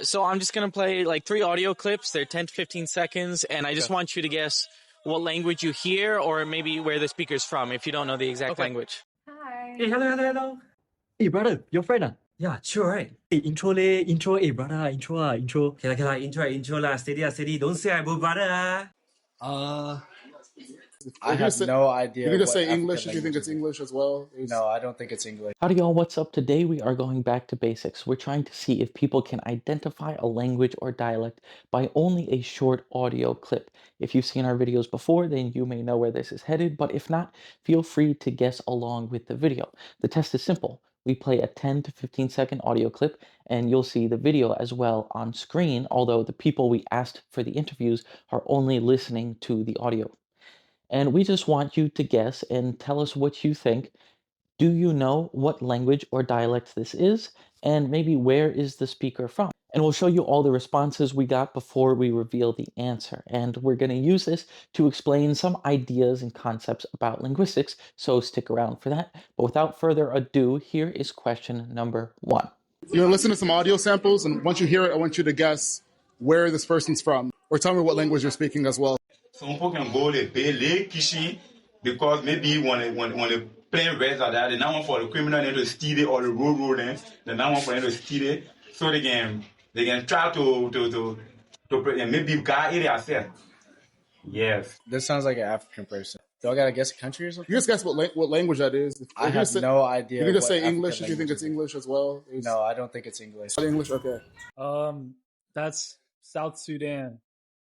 So I'm just going to play like 3 audio clips. They're 10 to 15 seconds. And I just want you to guess what language you hear or maybe where the speaker's from if you don't know the exact language. Hi. Hey, hello. Hey brother, your friend ah? Yeah, sure, right? Hey, intro leh, intro. Hey brother, intro. Okay lah, intro lah. Steady. Don't say I go brother. I have no idea. You're gonna what say African English if you think language it's it is. English as well? No, I don't think it's English. Howdy y'all, what's up? Today we are going back to basics. We're trying to see if people can identify a language or dialect by only a short audio clip. If you've seen our videos before, then you may know where this is headed, but if not, feel free to guess along with the video. The test is simple. We play a 10 to 15 second audio clip and you'll see the video as well on screen, although the people we asked for the interviews are only listening to the audio. And we just want you to guess and tell us what you think. Do you know what language or dialect this is? And maybe where is the speaker from? And we'll show you all the responses we got before we reveal the answer. And we're going to use this to explain some ideas and concepts about linguistics, so stick around for that. But without further ado, here is question number 1. You're gonna listen to some audio samples, and once you hear it, I want you to guess where this person's from, or tell me what language you're speaking as well. Some people can go to Gullah Geechee because maybe when they plane rest like that, they not want for the criminal to steal it or the road them, they not want for them to steal it, so they can try to maybe guide it yourself. Yes. This sounds like an African person. Do I gotta guess a country or something? You just guess what language that is. I have no idea. You're gonna what say African English if you think language it's it is. English as well. No, I don't think it's English. Not English, okay. That's South Sudan.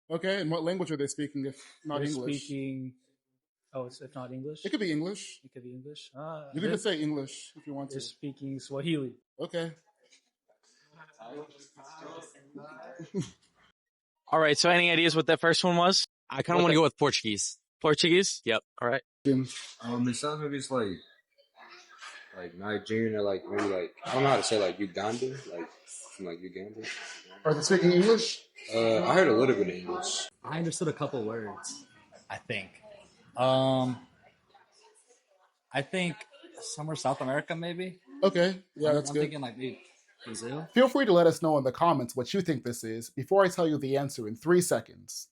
Okay, and what language are they speaking if not They're English? speaking. Oh, it's if not English. It could be English. It could be English. You can just say English if you want They're to. speaking Swahili. Okay. All right, so any ideas what that first one was? I kind of want to go with Portuguese. Portuguese? Yep. All right. It sounds maybe it's like Nigerian or like maybe like I don't know how to say like Uganda, like from like Uganda. Are they speaking English? I heard a little bit of English. I understood a couple words, I think. I think somewhere South America, maybe. Okay, yeah, that's I'm good. thinking like maybe Brazil. Feel free to let us know in the comments what you think this is before I tell you the answer in 3 seconds.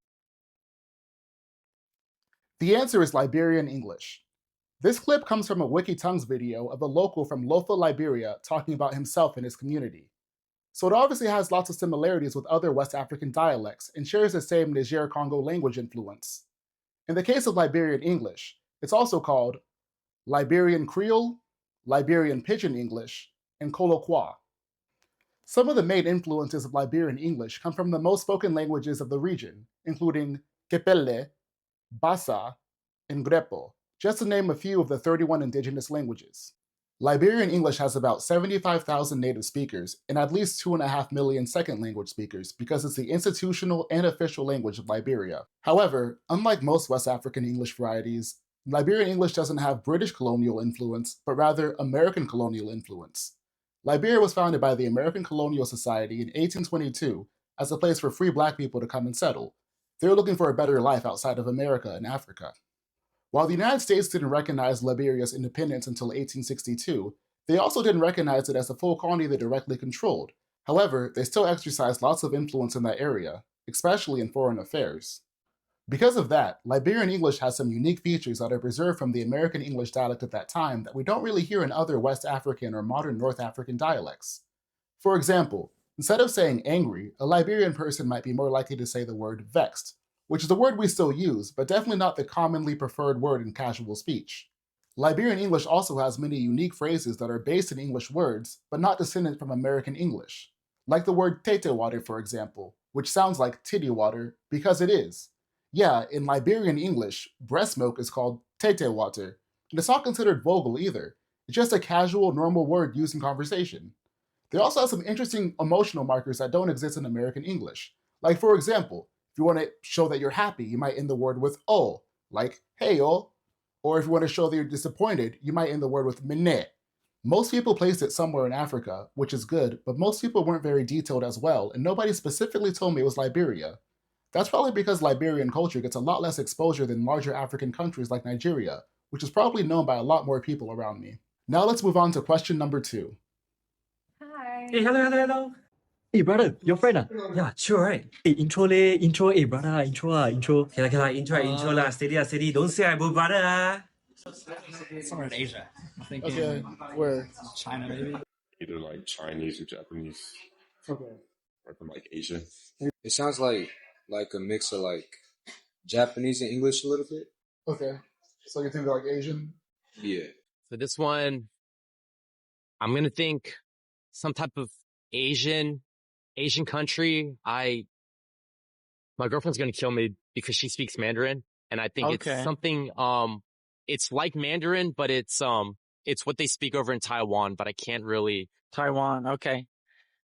The answer is Liberian English. This clip comes from a Wikitongues video of a local from Lofa, Liberia talking about himself and his community. So it obviously has lots of similarities with other West African dialects and shares the same Niger-Congo language influence. In the case of Liberian English, it's also called Liberian Creole, Liberian Pidgin English, and Kolokwa. Some of the main influences of Liberian English come from the most spoken languages of the region, including Kepele, Bassa, and Grepo, just to name a few of the 31 indigenous languages. Liberian English has about 75,000 native speakers and at least 2.5 million second language speakers because it's the institutional and official language of Liberia. However, unlike most West African English varieties, Liberian English doesn't have British colonial influence, but rather American colonial influence. Liberia was founded by the American Colonial Society in 1822 as a place for free Black people to come and settle. They were looking for a better life outside of America and Africa. While the United States didn't recognize Liberia's independence until 1862, they also didn't recognize it as a full colony they directly controlled. However, they still exercised lots of influence in that area, especially in foreign affairs. Because of that, Liberian English has some unique features that are preserved from the American English dialect at that time that we don't really hear in other West African or modern North African dialects. For example, instead of saying angry, a Liberian person might be more likely to say the word vexed, which is a word we still use, but definitely not the commonly preferred word in casual speech. Liberian English also has many unique phrases that are based in English words, but not descended from American English, like the word tete water, for example, which sounds like titty water because it is. Yeah, in Liberian English, breast milk is called tete water, and it's not considered vulgar either. It's just a casual, normal word used in conversation. They also have some interesting emotional markers that don't exist in American English. Like, for example, if you want to show that you're happy, you might end the word with o, like hey o. Or if you want to show that you're disappointed, you might end the word with mene. Most people placed it somewhere in Africa, which is good, but most people weren't very detailed as well, and nobody specifically told me it was Liberia. That's probably because Liberian culture gets a lot less exposure than larger African countries like Nigeria, which is probably known by a lot more people around me. Now let's move on to question number 2. Hi. Hey, hello. Hey brother, your friend ah? Yeah, chill, right? Hey, intro leh, intro. Hey brother, intro intro. Okay lah, intro lah. Steady. Don't say I bro brother Somewhere in Asia. I'm thinking Okay, where? China, maybe. Either like Chinese or Japanese, Okay. or from like Asia. It sounds like a mix of like Japanese and English a little bit. Okay. So you think they're like Asian? Yeah. For this one, I'm gonna think some type of Asian country. My girlfriend's gonna kill me because she speaks Mandarin, and I think it's Okay. something, it's like Mandarin, but it's what they speak over in Taiwan, but I can't really Taiwan. Okay.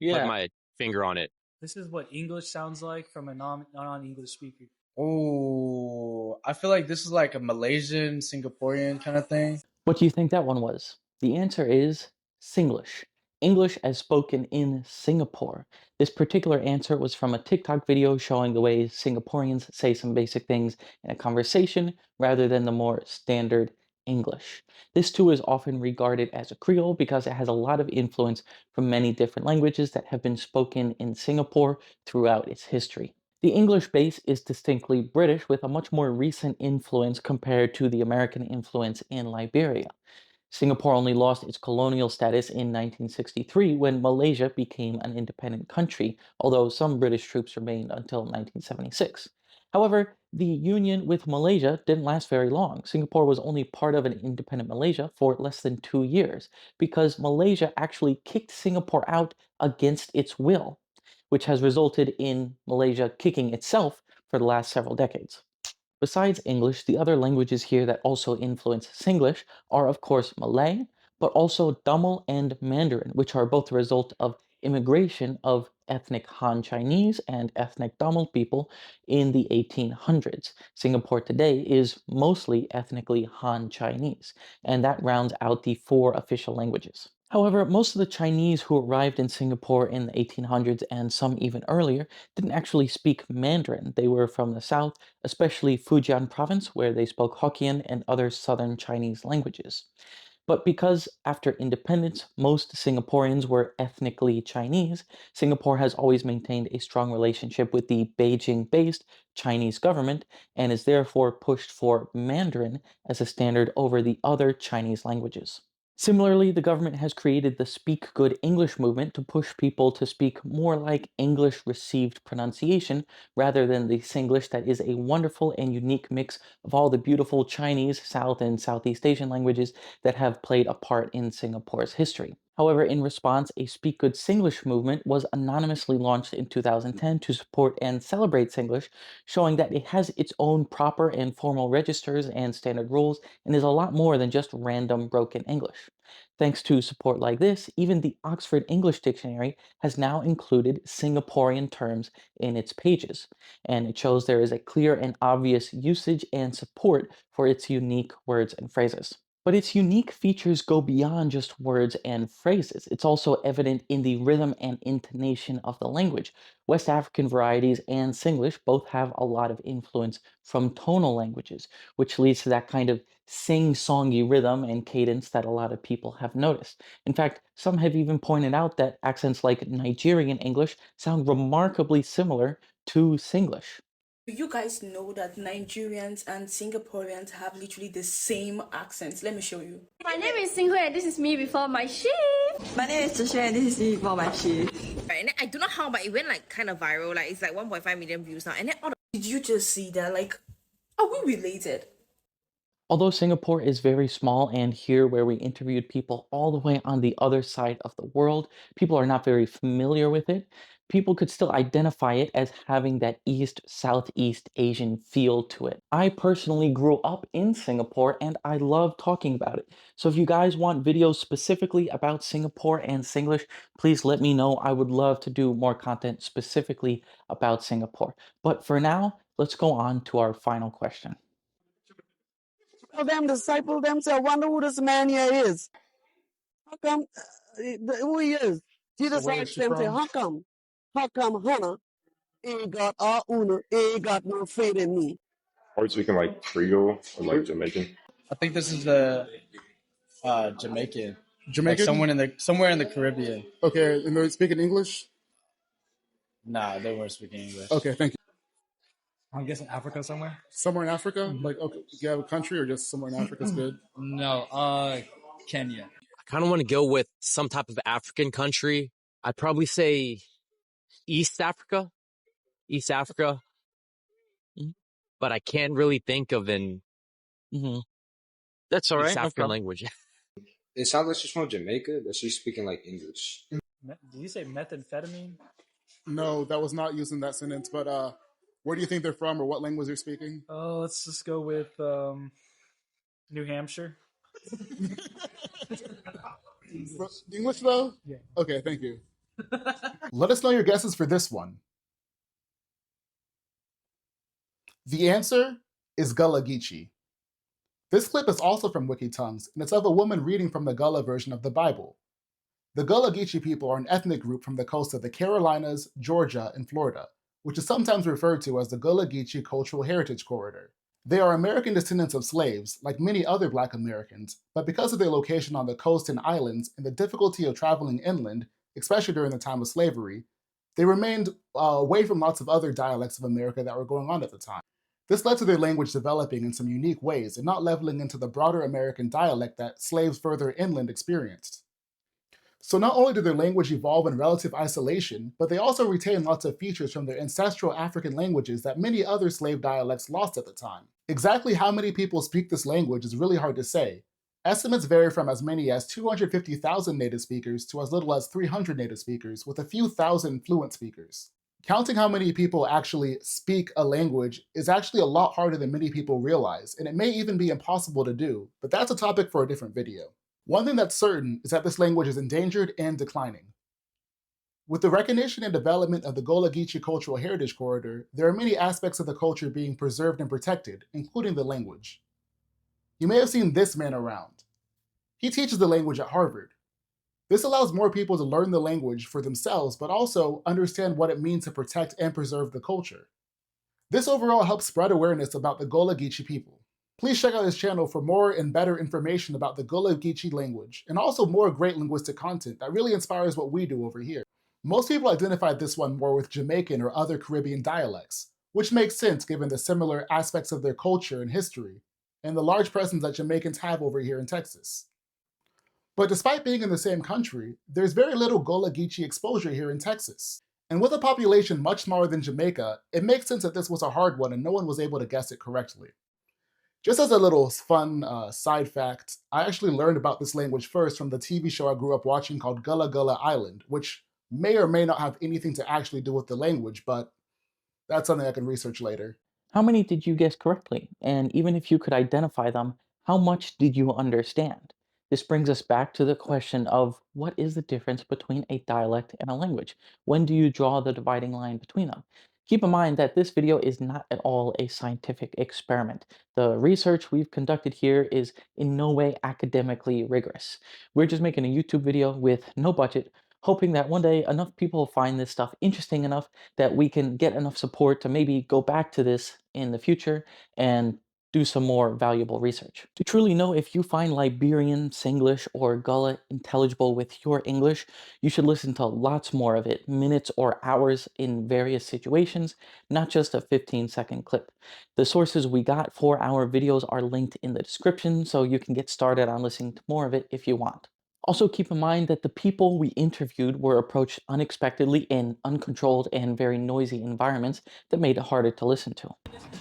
put Yeah. my finger on it. This is what English sounds like from a non-English speaker. Oh, I feel like this is like a Malaysian, Singaporean kind of thing. What do you think that one was? The answer is Singlish. English as spoken in Singapore. This particular answer was from a TikTok video showing the way Singaporeans say some basic things in a conversation rather than the more standard English. This too is often regarded as a Creole because it has a lot of influence from many different languages that have been spoken in Singapore throughout its history. The English base is distinctly British with a much more recent influence compared to the American influence in Liberia. Singapore only lost its colonial status in 1963 when Malaysia became an independent country, although some British troops remained until 1976. However, the union with Malaysia didn't last very long. Singapore was only part of an independent Malaysia for less than 2 years because Malaysia actually kicked Singapore out against its will, which has resulted in Malaysia kicking itself for the last several decades. Besides English, the other languages here that also influence Singlish are, of course, Malay, but also Tamil and Mandarin, which are both the result of immigration of ethnic Han Chinese and ethnic Tamil people in the 1800s. Singapore today is mostly ethnically Han Chinese, and that rounds out the 4 official languages. However, most of the Chinese who arrived in Singapore in the 1800s and some even earlier didn't actually speak Mandarin. They were from the south, especially Fujian province, where they spoke Hokkien and other southern Chinese languages. But because after independence, most Singaporeans were ethnically Chinese, Singapore has always maintained a strong relationship with the Beijing based Chinese government and is therefore pushed for Mandarin as a standard over the other Chinese languages. Similarly, the government has created the Speak Good English movement to push people to speak more like English received pronunciation rather than the Singlish that is a wonderful and unique mix of all the beautiful Chinese, South and Southeast Asian languages that have played a part in Singapore's history. However, in response, a Speak Good Singlish movement was anonymously launched in 2010 to support and celebrate Singlish, showing that it has its own proper and formal registers and standard rules and is a lot more than just random broken English. Thanks to support like this, even the Oxford English Dictionary has now included Singaporean terms in its pages, and it shows there is a clear and obvious usage and support for its unique words and phrases. But its unique features go beyond just words and phrases. It's also evident in the rhythm and intonation of the language. West African varieties and Singlish both have a lot of influence from tonal languages, which leads to that kind of sing-songy rhythm and cadence that a lot of people have noticed. In fact, some have even pointed out that accents like Nigerian English sound remarkably similar to Singlish. Do you guys know that Nigerians and Singaporeans have literally the same accents? Let me show you. My name is Xinghui and this is me before my shift. My name is Zhixue and this is me before my shift. Right, and then I don't know how, but it went like kind of viral. Like it's like 1.5 million views now. And then Did you just see that? Like, are we related? Although Singapore is very small, and here where we interviewed people all the way on the other side of the world, people are not very familiar with it. People could still identify it as having that East-Southeast Asian feel to it. I personally grew up in Singapore and I love talking about it. So if you guys want videos specifically about Singapore and Singlish, please let me know. I would love to do more content specifically about Singapore. But for now, let's go on to our final question. Tell them disciple themselves, wonder who this man here is. How come, who he is? Jesus asked them, say, how come Hannah ain't got all una, ain't got no faith in me? Are you speaking like Creole or like Jamaican? I think this is the Jamaican. Jamaican? Like somewhere in the Caribbean. Okay, and they're speaking English? Nah, they weren't speaking English. Okay, thank you. I'm guessing Africa somewhere. Somewhere in Africa? Like, okay, do you have a country or just somewhere in Africa is good? No, Kenya. I kind of want to go with some type of African country. I'd probably say East Africa. East Africa. But I can't really think of an That's all East right. No African problem. language. It sounds like she's from Jamaica, but she's speaking like English. Did you say methamphetamine? No, that was not used in that sentence, but where do you think they're from or what language they're speaking? Oh, let's just go with New Hampshire. English though? Yeah. Okay, thank you. Let us know your guesses for this one. The answer is Gullah Geechee. This clip is also from Wikitongues, and it's of a woman reading from the Gullah version of the Bible. The Gullah Geechee people are an ethnic group from the coast of the Carolinas, Georgia, and Florida, which is sometimes referred to as the Gullah Geechee Cultural Heritage Corridor. They are American descendants of slaves, like many other Black Americans, but because of their location on the coast and islands and the difficulty of traveling inland, especially during the time of slavery, they remained away from lots of other dialects of America that were going on at the time. This led to their language developing in some unique ways and not leveling into the broader American dialect that slaves further inland experienced. So not only did their language evolve in relative isolation, but they also retain lots of features from their ancestral African languages that many other slave dialects lost at the time. Exactly how many people speak this language is really hard to say. Estimates vary from as many as 250,000 native speakers to as little as 300 native speakers, with a few thousand fluent speakers. Counting how many people actually speak a language is actually a lot harder than many people realize, and it may even be impossible to do, but that's a topic for a different video. One thing that's certain is that this language is endangered and declining. With the recognition and development of the Gullah Geechee Cultural Heritage Corridor, there are many aspects of the culture being preserved and protected, including the language. You may have seen this man around. He teaches the language at Harvard. This allows more people to learn the language for themselves, but also understand what it means to protect and preserve the culture. This overall helps spread awareness about the Gullah Geechee people. Please check out his channel for more and better information about the Gullah Geechee language, and also more great linguistic content that really inspires what we do over here. Most people identified this one more with Jamaican or other Caribbean dialects, which makes sense given the similar aspects of their culture and history, and the large presence that Jamaicans have over here in Texas. But despite being in the same country, there's very little Gullah Geechee exposure here in Texas. And with a population much smaller than Jamaica, it makes sense that this was a hard one and no one was able to guess it correctly. Just as a little fun side fact, I actually learned about this language first from the TV show I grew up watching called Gullah Gullah Island, which may or may not have anything to actually do with the language, but that's something I can research later. How many did you guess correctly? And even if you could identify them, how much did you understand? This brings us back to the question of what is the difference between a dialect and a language? When do you draw the dividing line between them? Keep in mind that this video is not at all a scientific experiment. The research we've conducted here is in no way academically rigorous. We're just making a YouTube video with no budget, hoping that one day enough people find this stuff interesting enough that we can get enough support to maybe go back to this in the future and do some more valuable research. To truly know if you find Liberian, Singlish, or Gullah intelligible with your English, you should listen to lots more of it, minutes or hours in various situations, not just a 15-second clip. The sources we got for our videos are linked in the description, so you can get started on listening to more of it if you want. Also keep in mind that the people we interviewed were approached unexpectedly in uncontrolled and very noisy environments that made it harder to listen to.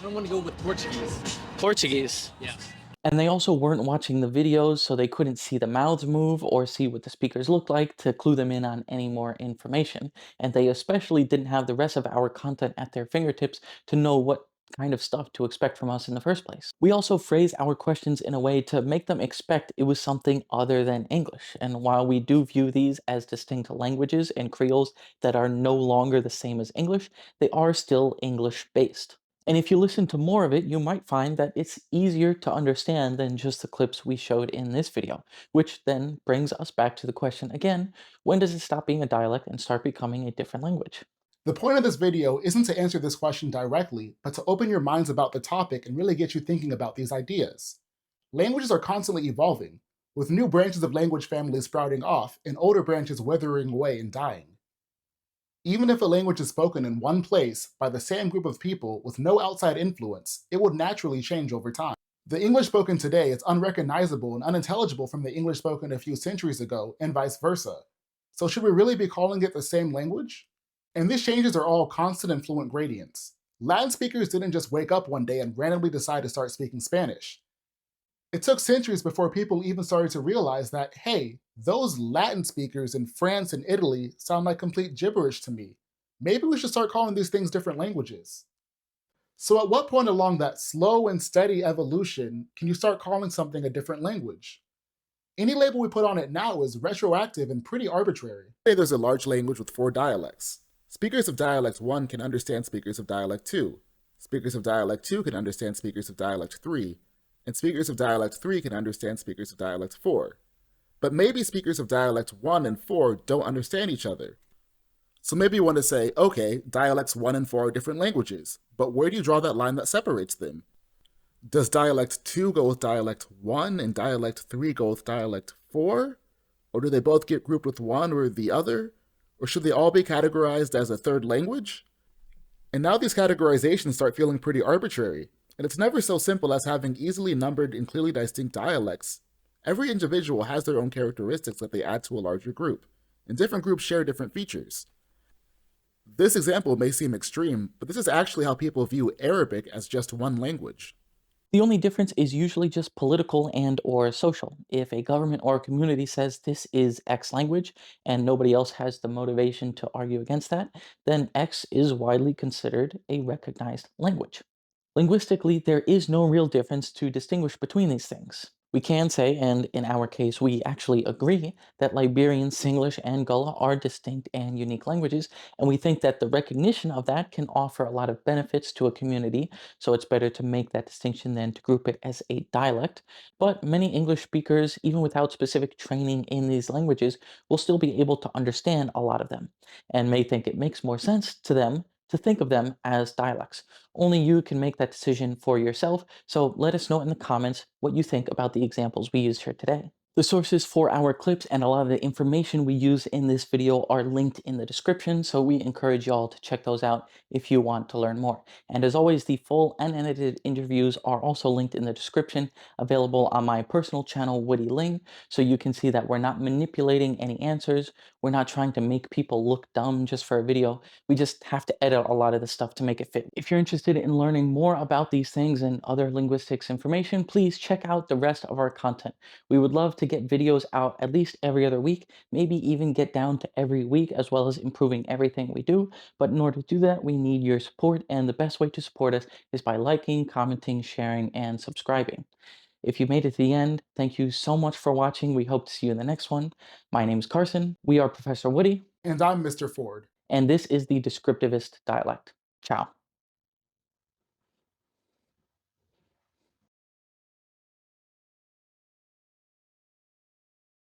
I want to go with Portuguese. Portuguese. Yeah. And they also weren't watching the videos, so they couldn't see the mouths move or see what the speakers look like to clue them in on any more information. And they especially didn't have the rest of our content at their fingertips to know what kind of stuff to expect from us in the first place. We also phrase our questions in a way to make them expect it was something other than English. And while we do view these as distinct languages and creoles that are no longer the same as English, they are still English-based. And if you listen to more of it, you might find that it's easier to understand than just the clips we showed in this video, which then brings us back to the question again, when does it stop being a dialect and start becoming a different language? The point of this video isn't to answer this question directly, but to open your minds about the topic and really get you thinking about these ideas. Languages are constantly evolving, with new branches of language families sprouting off and older branches withering away and dying. Even if a language is spoken in one place by the same group of people with no outside influence, it would naturally change over time. The English spoken today is unrecognizable and unintelligible from the English spoken a few centuries ago, and vice versa. So should we really be calling it the same language? And these changes are all constant and fluent gradients. Latin speakers didn't just wake up one day and randomly decide to start speaking Spanish. It took centuries before people even started to realize that, hey, those Latin speakers in France and Italy sound like complete gibberish to me. Maybe we should start calling these things different languages. So at what point along that slow and steady evolution can you start calling something a different language? Any label we put on it now is retroactive and pretty arbitrary. Say there's a large language with 4 dialects. Speakers of dialect 1 can understand speakers of dialect 2. Speakers of dialect 2 can understand speakers of dialect 3. And speakers of dialect 3 can understand speakers of dialect 4. But maybe speakers of dialect 1 and 4 don't understand each other. So maybe you want to say, okay, dialects 1 and 4 are different languages, but where do you draw that line that separates them? Does dialect 2 go with dialect 1 and dialect 3 go with dialect 4? Or do they both get grouped with one or the other? Or should they all be categorized as a third language? And now these categorizations start feeling pretty arbitrary, and it's never so simple as having easily numbered and clearly distinct dialects. Every individual has their own characteristics that they add to a larger group, and different groups share different features. This example may seem extreme, but this is actually how people view Arabic as just one language. The only difference is usually just political and or social. If a government or a community says this is X language and nobody else has the motivation to argue against that, then X is widely considered a recognized language. Linguistically, there is no real difference to distinguish between these things. We can say, and in our case, we actually agree, that Liberian, Singlish, and Gullah are distinct and unique languages, and we think that the recognition of that can offer a lot of benefits to a community, so it's better to make that distinction than to group it as a dialect. But many English speakers, even without specific training in these languages, will still be able to understand a lot of them, and may think it makes more sense to them to think of them as dialects. Only you can make that decision for yourself, so let us know in the comments what you think about the examples we used here today. The sources for our clips and a lot of the information we use in this video are linked in the description, so we encourage y'all to check those out if you want to learn more. And as always, the full unedited interviews are also linked in the description, available on my personal channel, Woody Ling, so you can see that we're not manipulating any answers, we're not trying to make people look dumb just for a video, we just have to edit a lot of the stuff to make it fit. If you're interested in learning more about these things and other linguistics information, please check out the rest of our content. We would love to get videos out at least every other week, maybe even get down to every week, as well as improving everything we do. But in order to do that, we need your support, and the best way to support us is by liking, commenting, sharing, and subscribing. If you made it to the end, thank you so much for watching. We hope to see you in the next one. My name is Carson. We are Professor Woody. And I'm Mr. Ford. And this is the Descriptivist Dialect. Ciao.